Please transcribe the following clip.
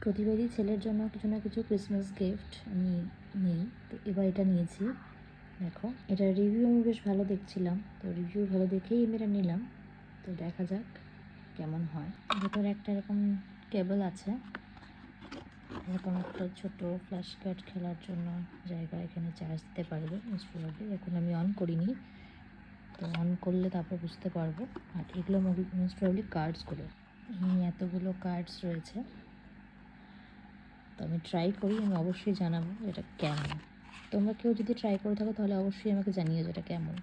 প্রতিবারই ছেলের জন্য কিছু না কিছু ক্রিসমাস গিফট আমি নিই, তো এবার এটা নিয়েছি। দেখো, এটার রিভিউ আমি বেশ ভালো দেখছিলাম, তো রিভিউ ভালো দেখেই আমি এটা নিলাম। তো দেখা যাক কেমন হয়। ভেতরে একটা এরকম কেবল আছে, এরকম একটা ছোট ফ্ল্যাশ কার্ড খেলার জন্য জায়গা, এখানে চার্জ দিতে পারবে মোস্ট প্রবাবলি। এখন আমি অন করিনি, তো অন করলে তারপর বুঝতে পারবো। আর এগুলো মোস্ট প্রবাবলি কার্ডসগুলো, এই এতগুলো কার্ডস রয়েছে। তো আমি ট্রাই করি, আমি অবশ্যই জানাবো এটা কেমন। তোমরা কেউ যদি ট্রাই করে থাকো তাহলে অবশ্যই আমাকে জানিও যে এটা কেমন।